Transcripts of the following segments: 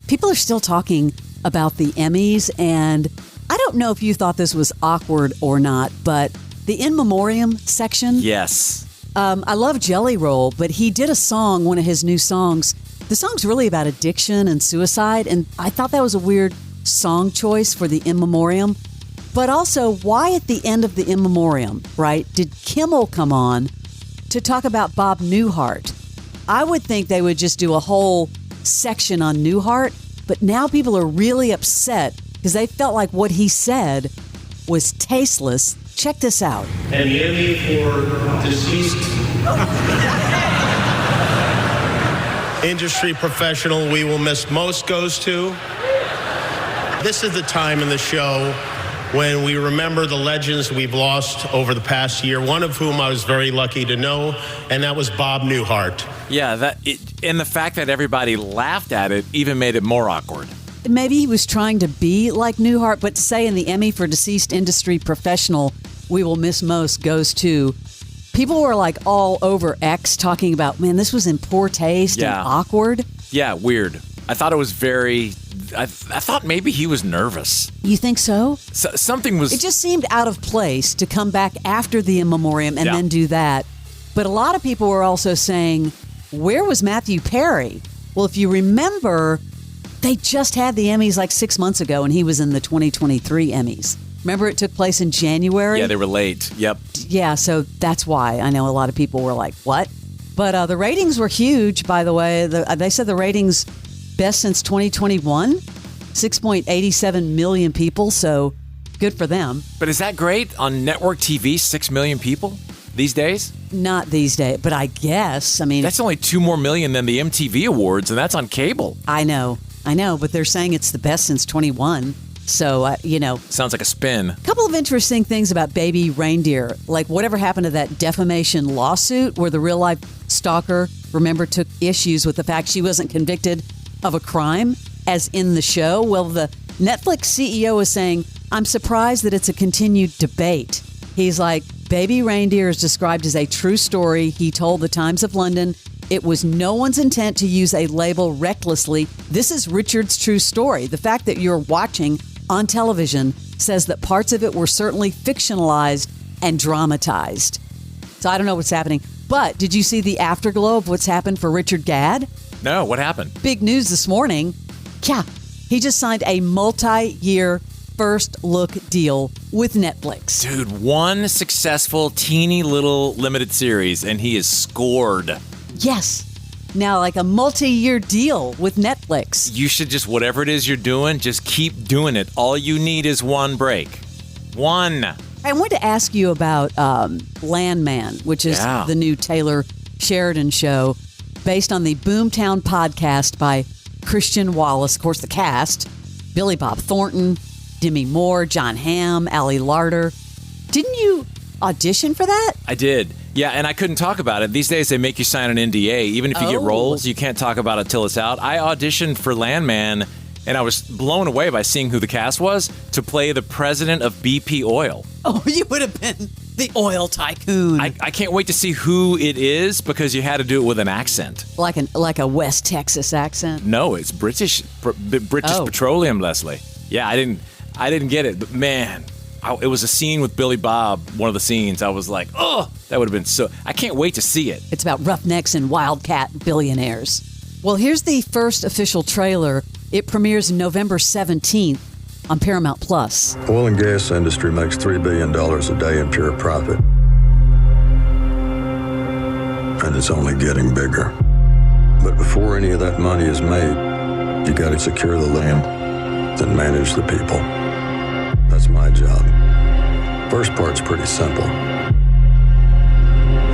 people are still talking about the Emmys, and I don't know if you thought this was awkward or not, but the in memoriam section. Yes. I love Jelly Roll, but he did a song, one of his new songs. The song's really about addiction and suicide, and I thought that was a weird song choice for the in memoriam. But also, why at the end of the in memoriam, right, did Kimmel come on to talk about Bob Newhart? I would think they would just do a whole section on Newhart, but now people are really upset because they felt like what he said was tasteless. Check this out. And the Emmy for deceased industry professional we will miss most goes to. This is the time in the show when we remember the legends we've lost over the past year, one of whom I was very lucky to know, and that was Bob Newhart. Yeah, and the fact that everybody laughed at it even made it more awkward. Maybe he was trying to be like Newhart, but to say in the Emmy for deceased industry professional we will miss most goes to, people were like all over X talking about, man, this was in poor taste and awkward. Yeah, weird. I thought it was very... I thought maybe he was nervous. You think so? Something was... It just seemed out of place to come back after the in memoriam and then do that. But a lot of people were also saying, where was Matthew Perry? Well, if you remember, they just had the Emmys like 6 months ago, and he was in the 2023 Emmys. Remember, it took place in January? Yeah, they were late. Yep. Yeah, so that's why. I know a lot of people were like, what? But the ratings were huge, by the way. They said the ratings best since 2021. 6.87 million people, so good for them. But is that great on network TV, 6 million people these days? Not these days, but I guess. I mean, that's only 2 more million than the MTV Awards, and that's on cable. I know, but they're saying it's the best since 21. So, Sounds like a spin. A couple of interesting things about Baby Reindeer. Like, whatever happened to that defamation lawsuit where the real-life stalker, remember, took issues with the fact she wasn't convicted of a crime, as in the show? Well, the Netflix CEO is saying, I'm surprised that it's a continued debate. He's like, Baby Reindeer is described as a true story. He told the Times of London it was no one's intent to use a label recklessly. This is Richard's true story. The fact that you're watching on television says that parts of it were certainly fictionalized and dramatized. So I don't know what's happening. But did you see the afterglow of what's happened for Richard Gadd? No, what happened? Big news this morning. Yeah, he just signed a multi-year first look deal with Netflix. Dude, one successful teeny little limited series and he is scored. Yes. Now, like a multi-year deal with Netflix. You should just, whatever it is you're doing, just keep doing it. All you need is one break. One. I wanted to ask you about Landman, which is the new Taylor Sheridan show based on the Boomtown podcast by Christian Wallace. Of course, the cast, Billy Bob Thornton, Demi Moore, John Hamm, Allie Larder. Didn't you audition for that? I did. Yeah, and I couldn't talk about it. These days, they make you sign an NDA. Even if you get roles, you can't talk about it till it's out. I auditioned for Landman, and I was blown away by seeing who the cast was to play the president of BP Oil. Oh, you would have been the oil tycoon. I can't wait to see who it is because you had to do it with an accent. Like a West Texas accent? No, it's British Petroleum, Leslie. Yeah, I didn't get it, but man, it was a scene with Billy Bob, one of the scenes. I was like, oh, that would have been so... I can't wait to see it. It's about roughnecks and wildcat billionaires. Well, here's the first official trailer. It premieres November 17th on Paramount+. Oil and gas industry makes $3 billion a day in pure profit. And it's only getting bigger. But before any of that money is made, you got to secure the land, then manage the people. That's my job. First part's pretty simple.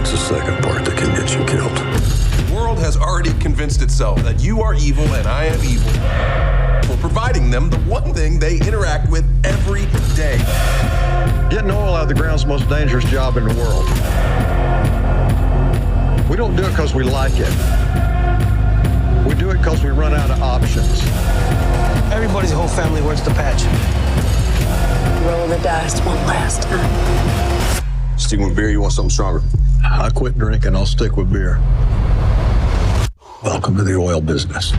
It's the second part that can get you killed. The world has already convinced itself that you are evil and I am evil for providing them the one thing they interact with every day. Getting oil out of the ground is the most dangerous job in the world. We don't do it because we like it. We do it because we run out of options. Everybody's whole family works the patch. Roll the dice one last time. Sticking with beer, you want something stronger? I quit drinking, I'll stick with beer. Welcome to the oil business.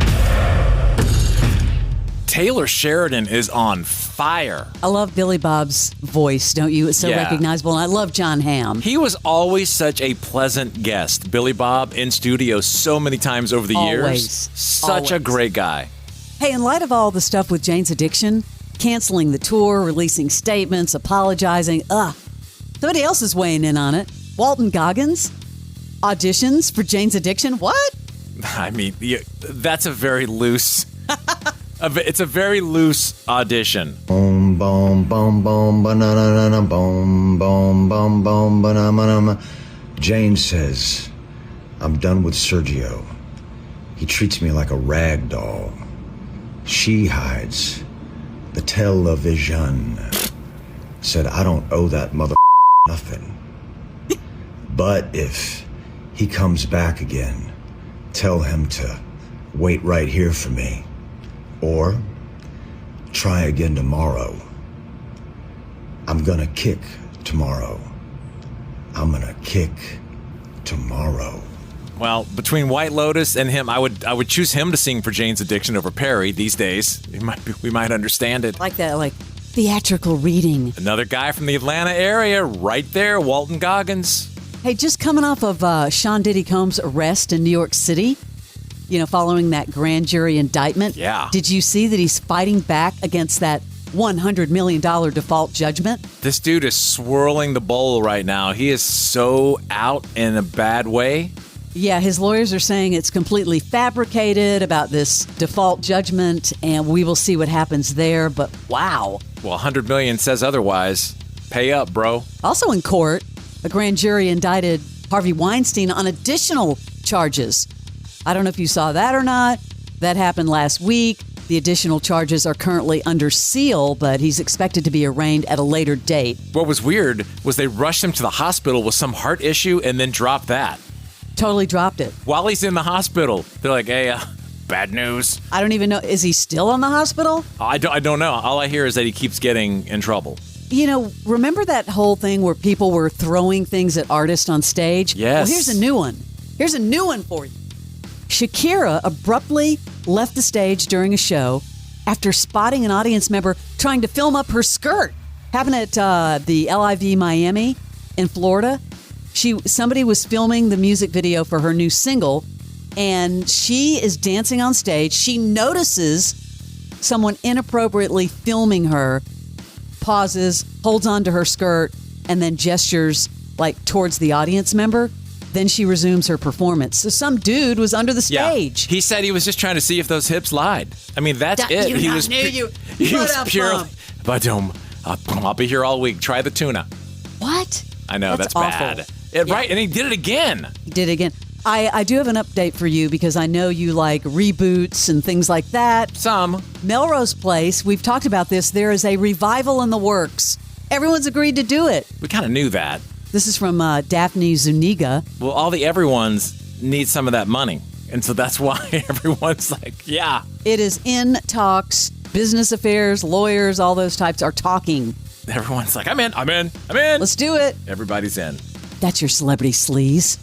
Taylor Sheridan is on fire. I love Billy Bob's voice, don't you? It's so Yeah. recognizable. And I love John Hamm. He was always such a pleasant guest. Billy Bob in studio so many times over the years. Always. Such a great guy. Hey, in light of all the stuff with Jane's Addiction, canceling the tour, releasing statements, apologizing, somebody else is weighing in on it. Walton Goggins auditions for Jane's Addiction. What? I mean, that's a very loose... It's a very loose audition. Boom, boom, boom, boom, banana, boom, boom, boom, boom, banana. Jane says, I'm done with Sergio. He treats me like a rag doll. She hides. The television. Said, I don't owe that mother nothing. But if he comes back again, tell him to wait right here for me. Or try again tomorrow. I'm gonna kick tomorrow. I'm gonna kick tomorrow. Well, between White Lotus and him, I would choose him to sing for Jane's Addiction over Perry these days. We might understand it. Like that, like theatrical reading. Another guy from the Atlanta area, right there, Walton Goggins. Hey, just coming off of Sean Diddy Combs' arrest in New York City, following that grand jury indictment. Yeah. Did you see that he's fighting back against that $100 million default judgment? This dude is swirling the bowl right now. He is so out in a bad way. Yeah, his lawyers are saying it's completely fabricated about this default judgment, and we will see what happens there. But wow. Well, 100 million says otherwise. Pay up, bro. Also in court, a grand jury indicted Harvey Weinstein on additional charges. I don't know if you saw that or not. That happened last week. The additional charges are currently under seal, but he's expected to be arraigned at a later date. What was weird was they rushed him to the hospital with some heart issue and then dropped that. Totally dropped it. While he's in the hospital, they're like, hey, bad news. I don't even know. Is he still in the hospital? I don't know. All I hear is that he keeps getting in trouble. Remember that whole thing where people were throwing things at artists on stage? Yes. Well, here's a new one. Here's a new one for you. Shakira abruptly left the stage during a show after spotting an audience member trying to film up her skirt. Happened at the LIV Miami in Florida. Somebody was filming the music video for her new single, and she is dancing on stage. She notices someone inappropriately filming her, pauses, holds onto her skirt, and then gestures towards the audience member. Then she resumes her performance. So some dude was under the stage. Yeah. He said he was just trying to see if those hips lied. I mean, that's it. He was purely, but I'll be here all week. Try the tuna. What? I know, that's awful. bad. Right, and he did it again. He did it again. I do have an update for you because I know you like reboots and things like that. Some. Melrose Place, we've talked about this. There is a revival in the works. Everyone's agreed to do it. We kind of knew that. This is from Daphne Zuniga. Well, all the everyone's need some of that money. And so that's why everyone's like, yeah. It is in talks. Business affairs, lawyers, all those types are talking. Everyone's like, I'm in. Let's do it. Everybody's in. That's your Celebrity Sleaze.